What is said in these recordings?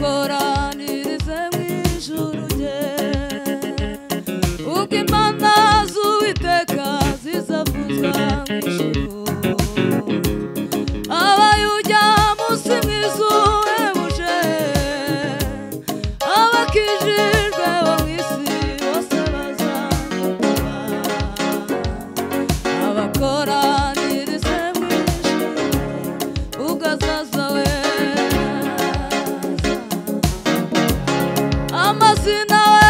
abakoranirize mw'ijuru rye ubwo imana z'Uwiteka zizavuza mw'ijuru abayujya munsi mw'izuhebuje abakijijwe bo mw'isi bose bazamukwa abakoranirize mw'ijuru ubwo azaza we amazina we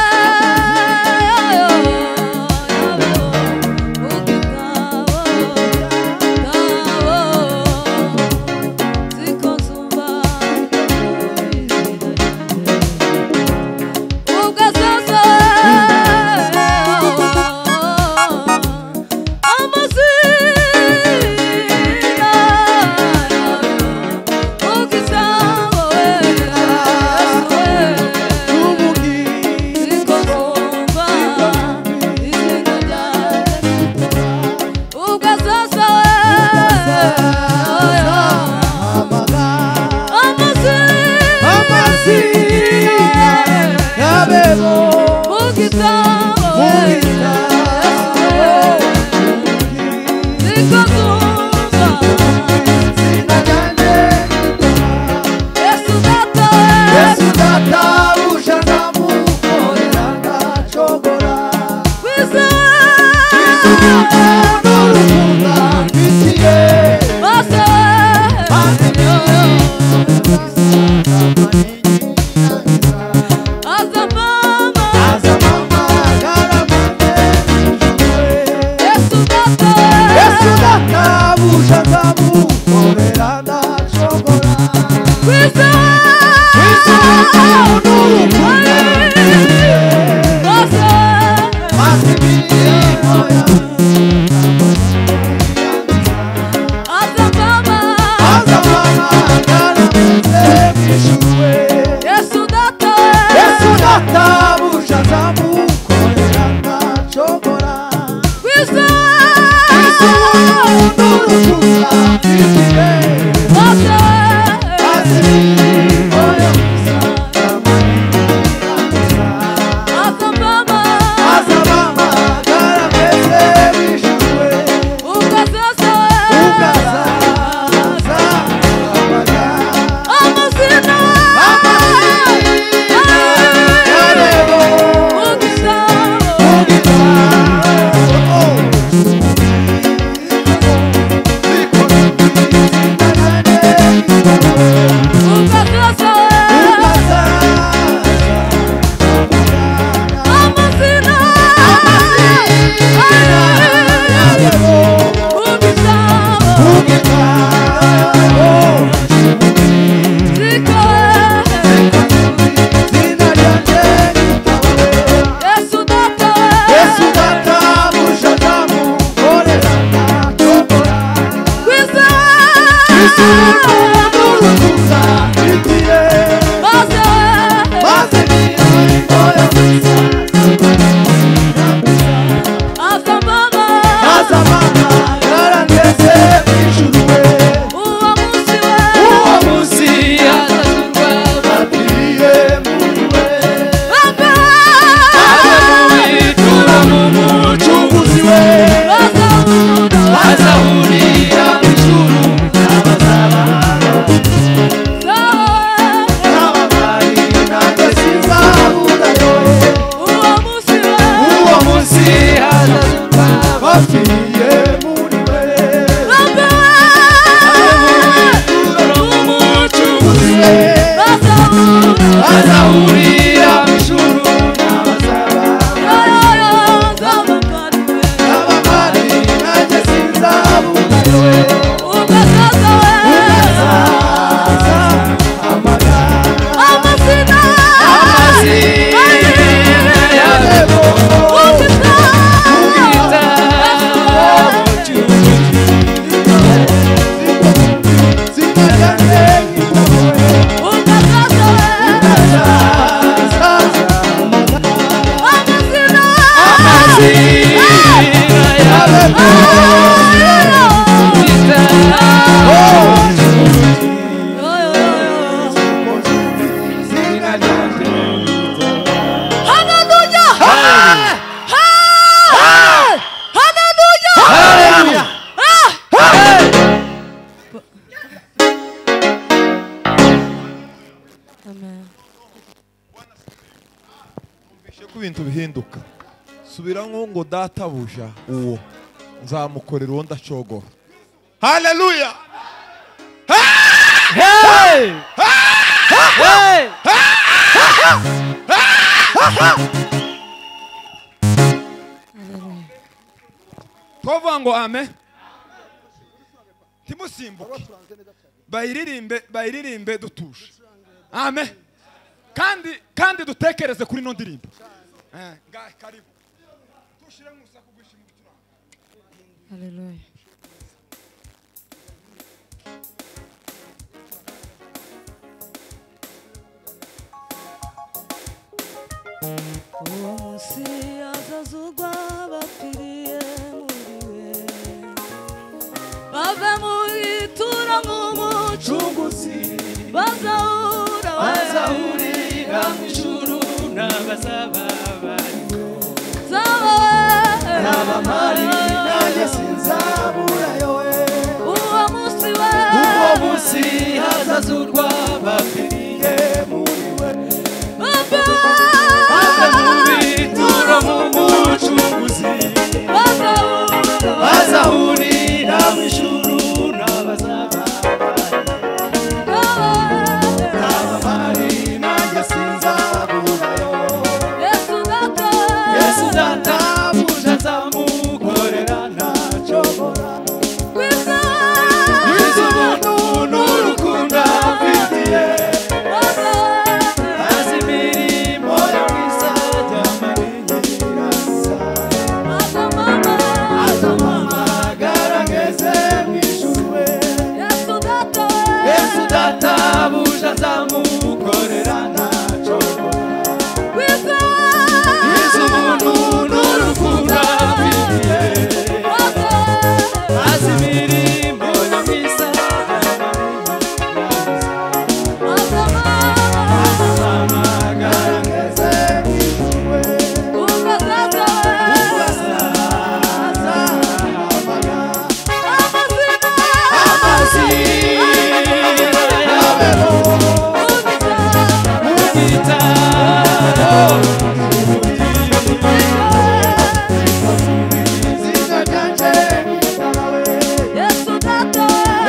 subiramo ngo databuja uwo nzamukorera uwo ndacogora. Haleluya. Hey! Hey! Twavuga ngo amen. Timusimbuke. Bayiririmbe dutuje. Amen. Kandi dutekereze kuri no ndirimbo. Karibu. Tushire musaku gwishima gutura. Haleluya. Uwo munsi azazugwa bapfiriye muri we, bave mu itura nk'umucunguzi, bazahurira mu ijuru n'abazaba bariho. Zaba mpari nanjye sinzaburayo we. Uwo munsi hazazurwa bapfiriye muri we, bazahurira mu ijuru n'abazaba bari nanjye sinzaburayo. Yesu databuja nzamukorera ntacogora. Wiza ubuntu n'urukundo amfitiye, azi imirimo yo mwiza by'amarinyiraza. Azampamagara ngeze mu ijuru we. Yesu databuja nzamukorera ntacogora. Wiza ubuntu n'urukundo amfitiye, azi imirimo yo mwiza azampamagara ngeze mu ijuru we.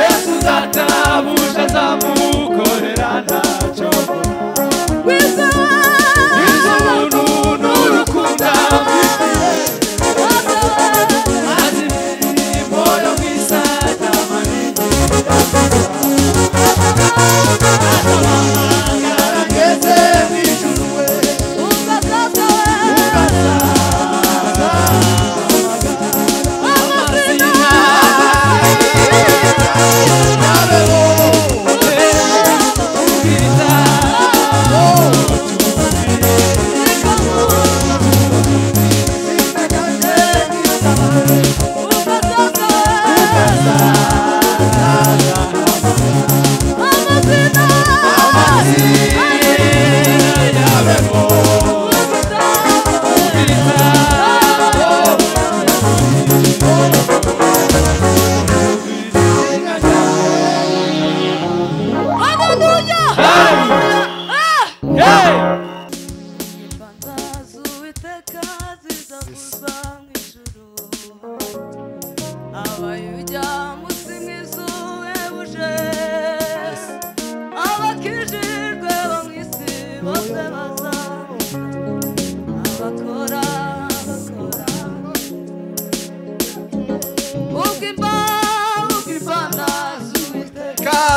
Yesu databuja nzamukorera ntacogora. Wiza ubuntu n'urukundo amfitiye, azi imirimo yo mwiza azampamagara ngeze mu ijuru we.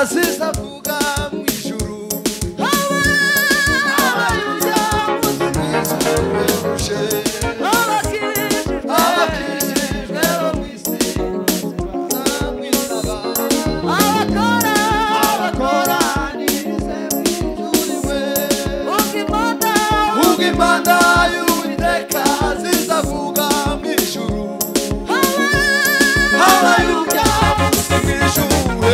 Zizavuga mu ijuru, abayuda muzimizuje, abakijijwe bo mu isi bazamwisaba, abakoranirize mu ijuru we. Ubwo impanda y'Uwiteka zizavuga mu ijuru, abayuda muzimizuje,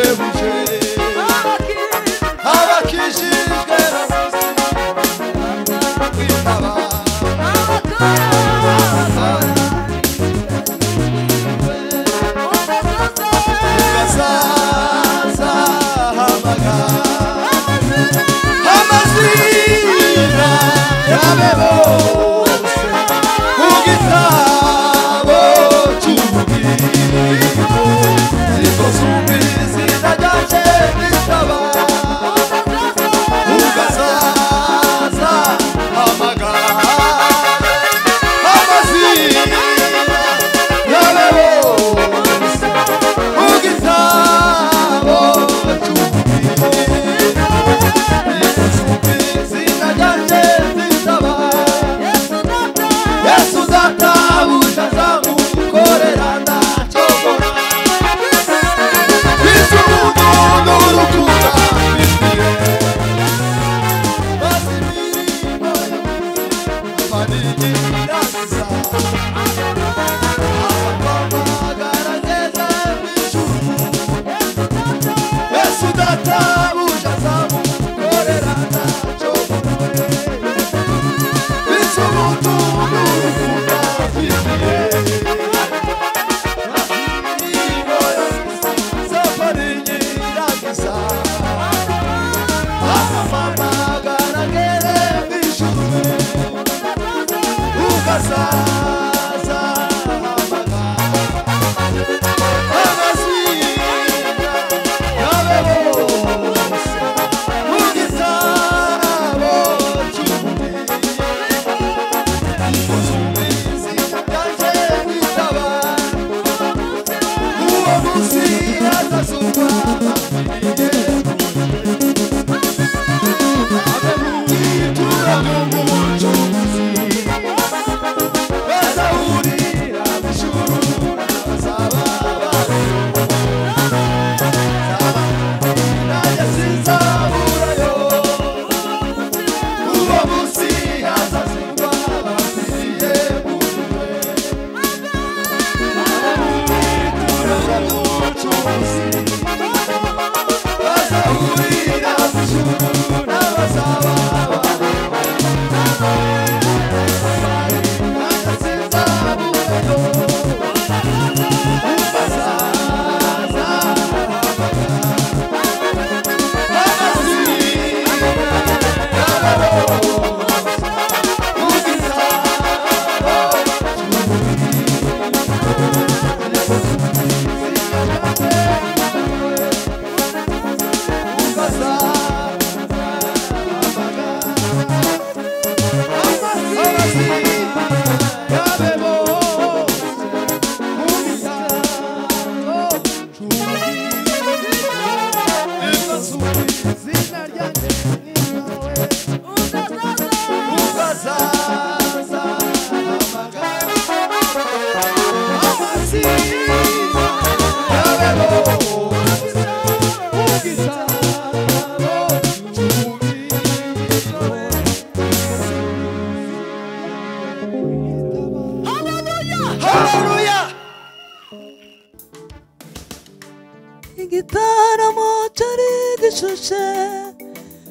igitaramo cyari gishushe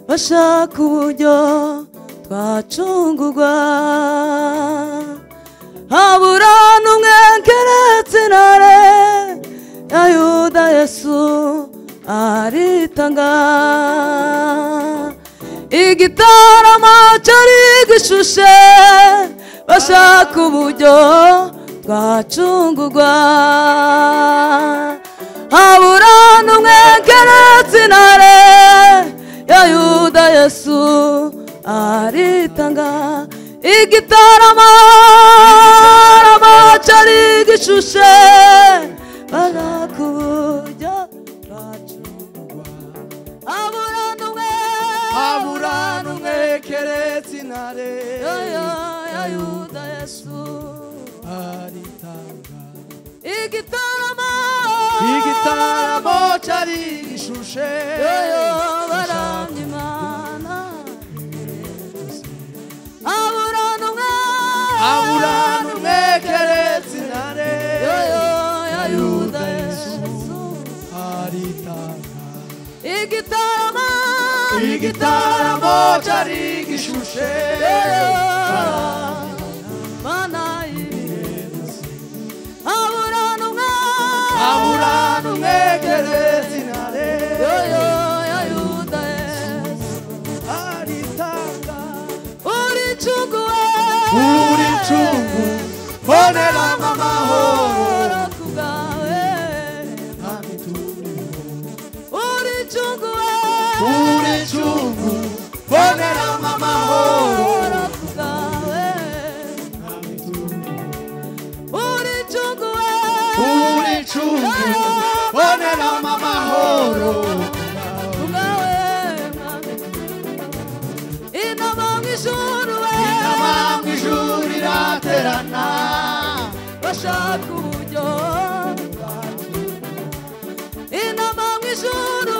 bashaka uburyo twacungurwa habura n'umwe keretse intare ya Yuda Yesu aritanga igitaramo cyari gishushe bashaka uburyo twacungurwa habura n'umwe keretse intare ya Yuda Yesu aritanga igitaramo cyari gishushe bashaka uburyo twacungurwa habura n'umwe keretse intare ya Yuda Yesu aritanga igitaramo cyari gishushe baramya Imana habura n'umwe keretse intare ya Yuda Yesu aritanga igitaramo cyari gishushe Mana habura n'umwe keretse intare ya Yuda Yesu aritanga uri ncungu bonera amahoro kubwawe nami turiho uri ncungu bonera amahoro kubwawe nami turiho uri ncungu bonera amahoro kubwawe inama mw'ijuru iraterana bashaka uburyo inama mw'ijuru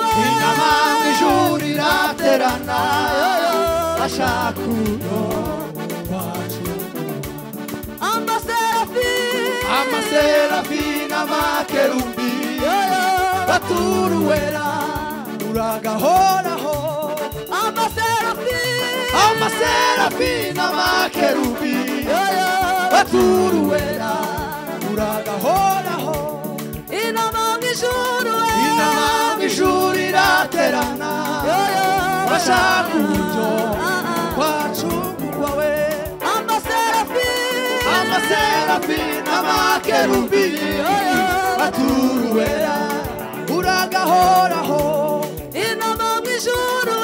iraterana bashaka uburyo amaserafi n'amakerubi baturuwera uragahoraho amaserafi n'amakerubi baturuwera uragahoraho inama mw'ijuru iraterana bashaka uburyo twacungurwa we amaserafi n'amakerubi baturuwera uragahoraho inama mw'ijuru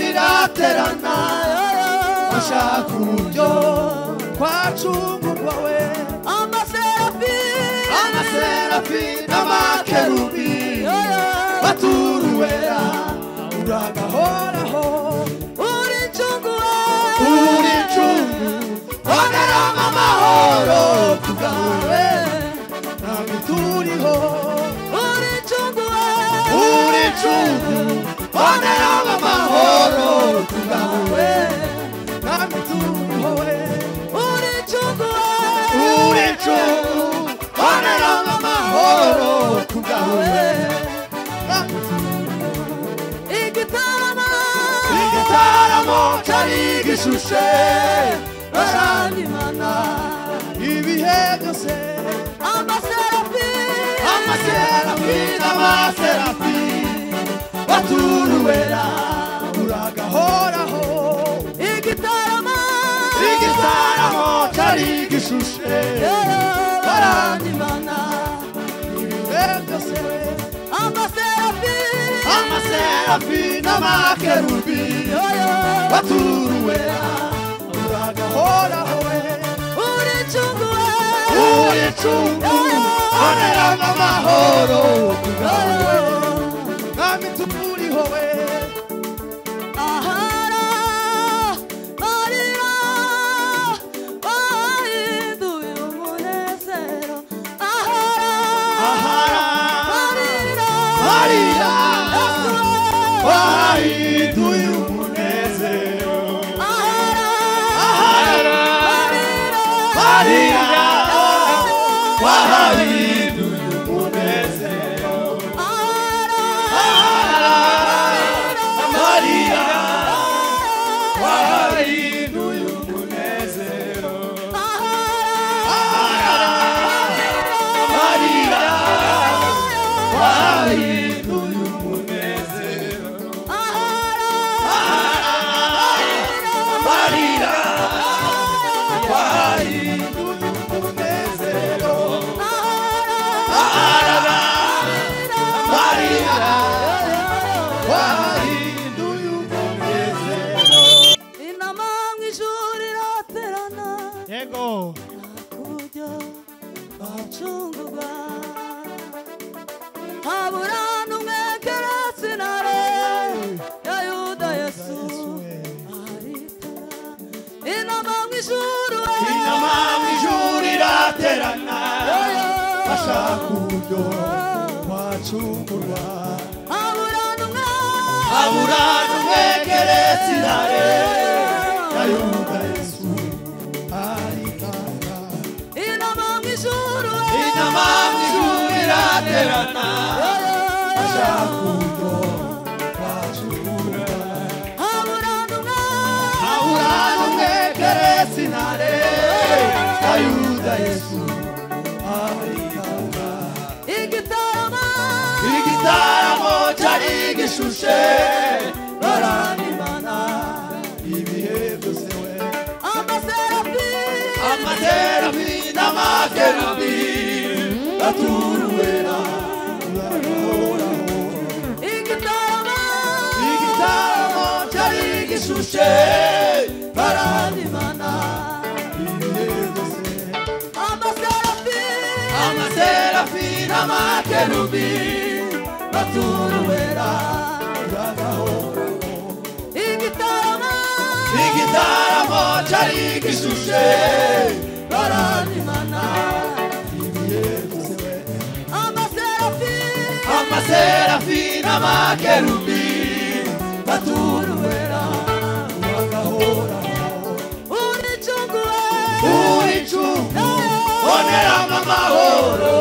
iraterana bashaka uburyo twacungurwa we amaserafi n'amakerubi baturuwera uragahoraho uri ncungu bonera amahoro kubwawe nami turiho uri ncungu bonera amahoro kubwawe nami turiho uri ncungu bonera amahoro kubwawe nami turiho igitaramo cyari gishushe baramya Imana ibihe byose amaserafi n'amaserafi baturuwera uragahoraho igitaramo cyari gishushe baramya Imana ibihe byose amaserafi n'amakerubi baturuwera uragahoraho uri ncungu bonera amahoro kubwawe nami turiho we ahara marira wahinduye umunezero ahara marira wahinduye umunezero ahara marira wahinduye umunezero gucungurwa habura n'umwe keretse intare ya Yuda Yesu aritanga inama mu ijuru iraterana bashaka uburyo wacungurwa habura n'umwe keretse intare ya Yuda Yesu aritanga inama mu ijuru iraterana bashaka uburyo wacungurwa habura n'umwe keretse intare ya Yuda Yesu aritanga igitaramo cyari gishushe baranimana ibihe byose we amaserafi n'amakerubi baturuwera igitaramo cyari gishushe baranimana ibihe byose amaserafi n'amakerubi baturuwera igitaramo cyari gishushe baranimana ibihe byose amaserafi n'amakerubi baturuwera bagahoraho uricungu boneramo amahoro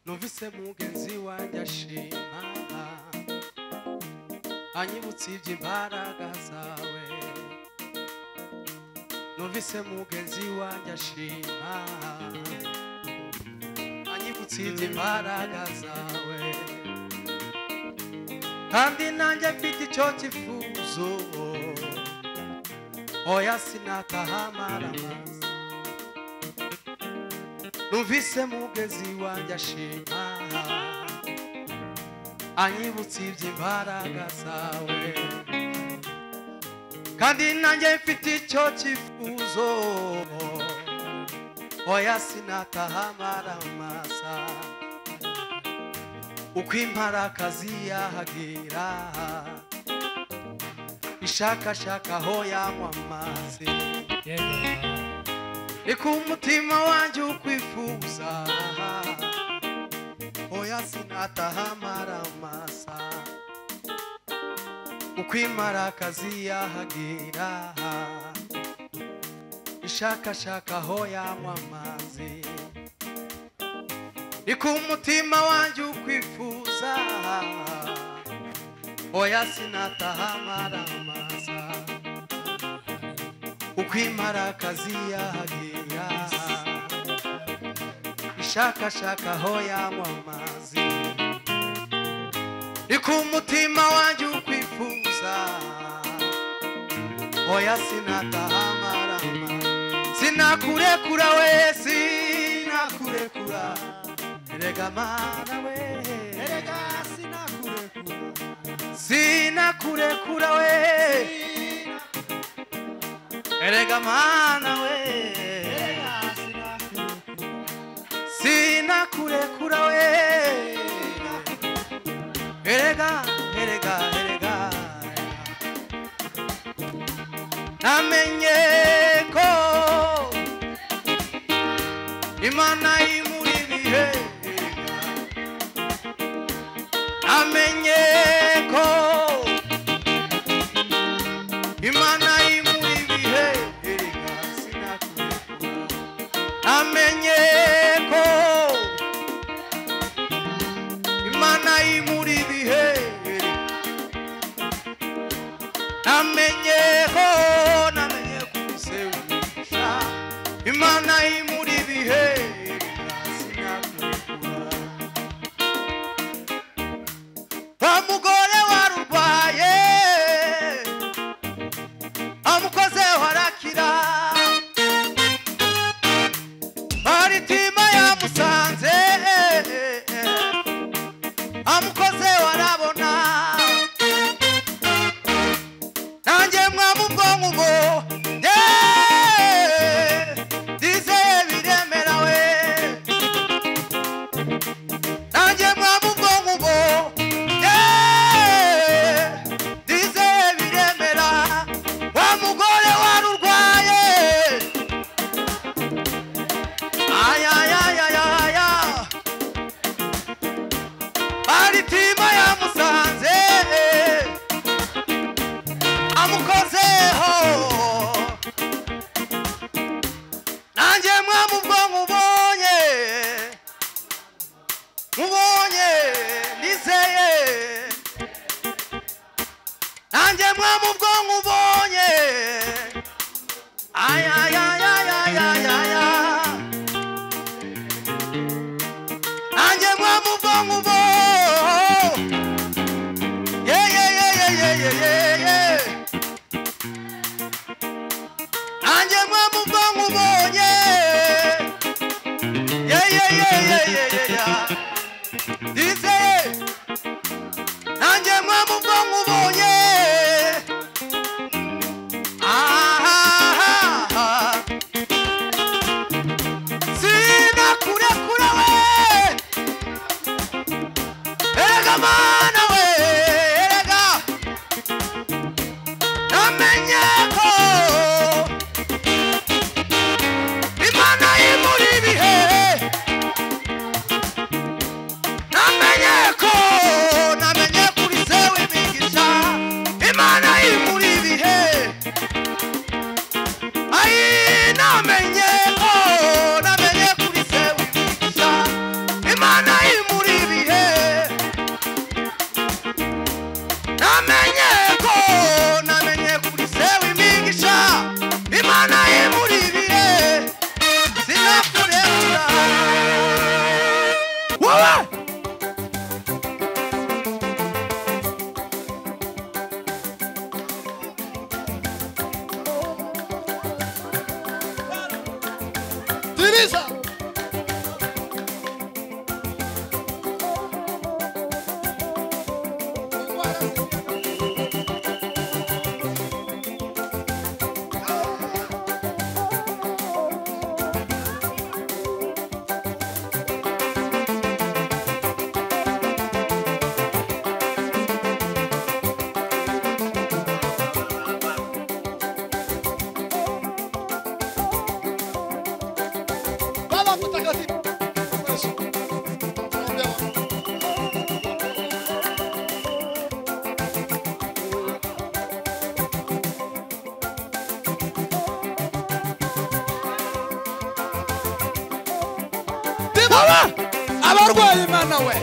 Numvise mugenzi wanjye ashima anyibutsa iby'imbaraga zawe numvise mugenzi wanjye ashima anyibutsa iby'imbaraga zawe kandi nanjye mfite icyo cyifuzo oya sinataha amaramasa numvise mugenzi wanjye ashima anyibutsa iby'imbaraga zawe kandi nanjye mfite icyo cyifuzo oya sinataha amaramasa uko imparakazi yahagira ishakashaka aho yanywa amazi reka umutima wanjye ukwifuza oya sinataha amaramasa uko imparakazi yahagira ishakashaka aho yanywa amazi reka umutima wanjye ukwifuza oya sinataha amaramasa ukwimara akazi yahagira ishakashaka aho yanywa amazi ni ku mutima wanjye ukwifuza oya sinataha amarama sinakurekura we sinakurekura erega mana we erega sinakurekura we erega mana we sinakurekura we erega namenye ko Imana imuri bihe namenye ko Imana imuri bihe namenye ko Imana imuri bihe namenye ko kubisewisha Imana imuri bihe wa mugore warurwaye amukoze warakira maritima yamusanze amukoze warabona nanjye mwamubwonko dize biremera we nanjye mwamubwonko dize biremera wa mugore warurwaye ayayayayaya maritima yamusanze amukozeho nanjye mwamubwonko mubonye nizeye nanjye mwamubwonko mubonye ayayayayayaya nanjye mwamubwonko mubonye nanjye mwamubwonko mubonye dizeye nanjye mwamubwonko mubonye sinakurekura we erega mana we erega namenye ko Imana imuri bihe namenye kuri sewe imigisha Imana imuri bihe ayi namenye kuri sewe imigisha Imana imuri bihe namenye kuri sewe imigisha Imana imuri bihe sinakurekura wowe Dirisa Baba mtakatifu Yesu abarwaye Imana we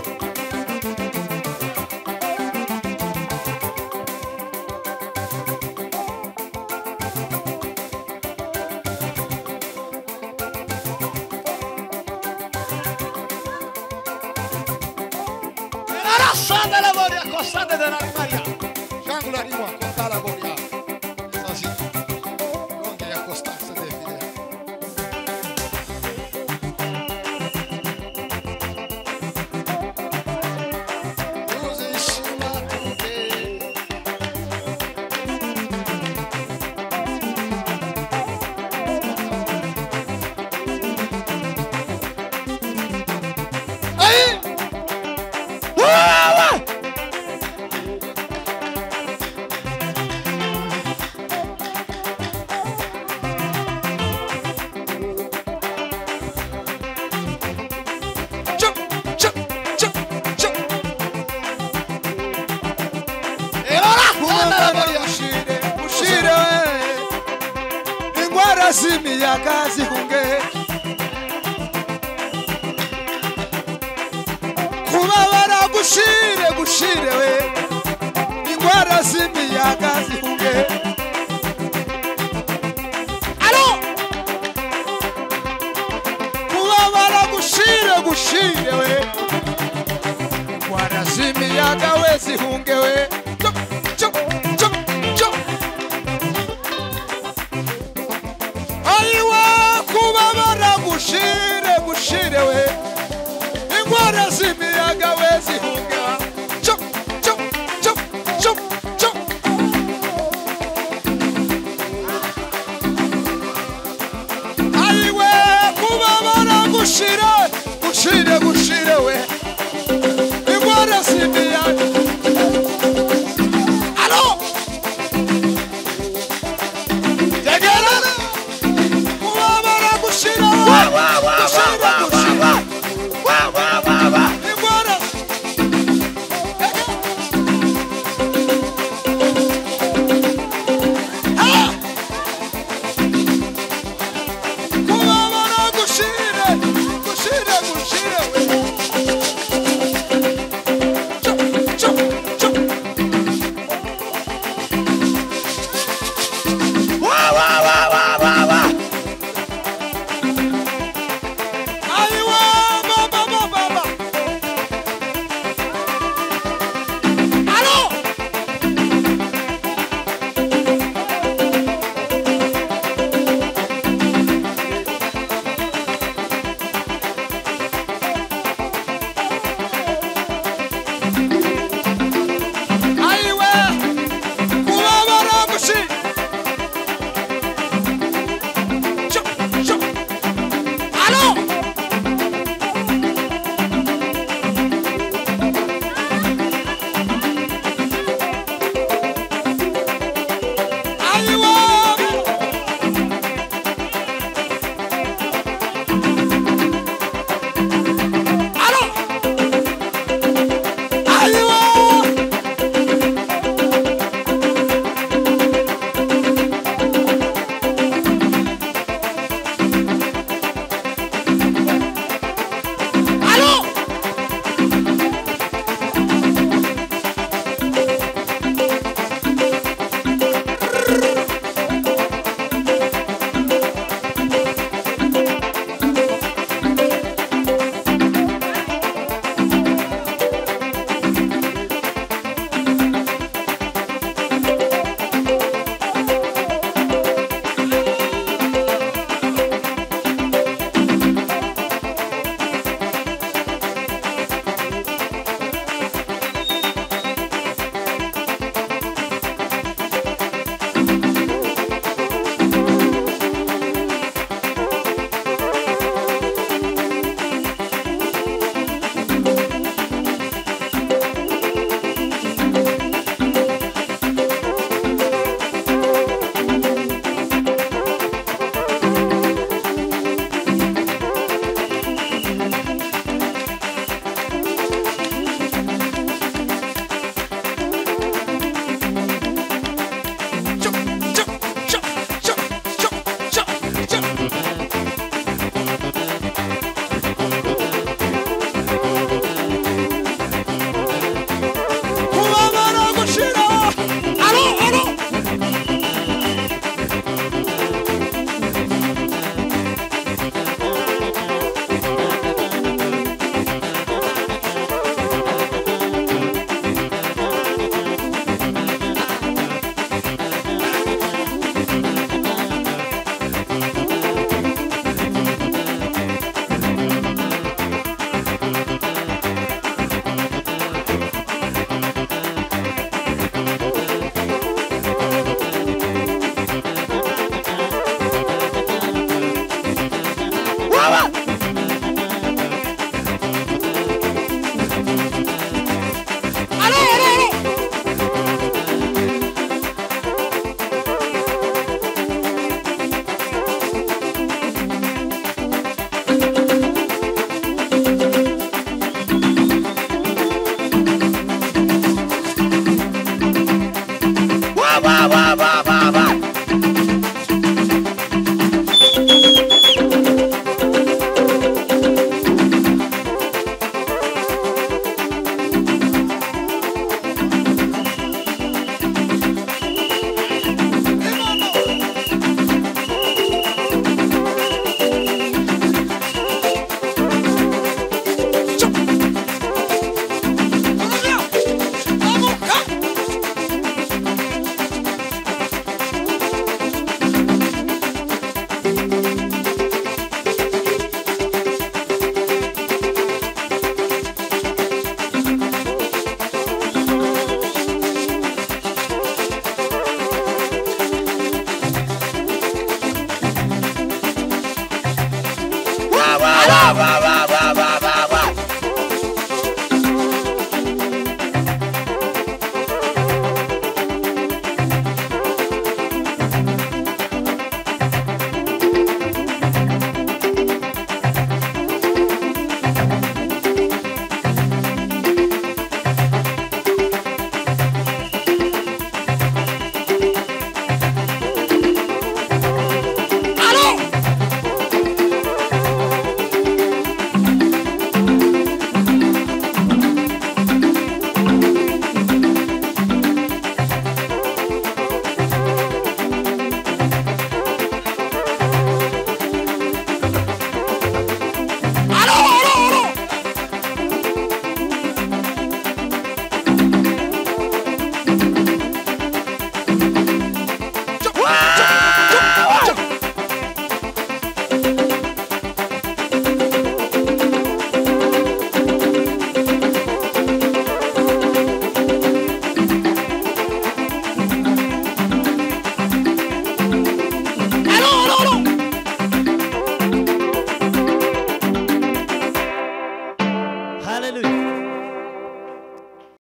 Anda la voria costante della Maria. Jango la rimua costa la voria. Così. Non che accostarsi deve dire. Simi ya kazi hunge kubabara gushire we ingwara simi ya kazi hunge alo kubabara gushire we ingwara simi ya kazi hunge we Gushire we ingwara zimiyaga we zihunga chop chop chop chop chop aiwe kubabara gushire we ingwara zimiyaga alo tegerana kubabara gushire Wow, wow, wow, wow, wow.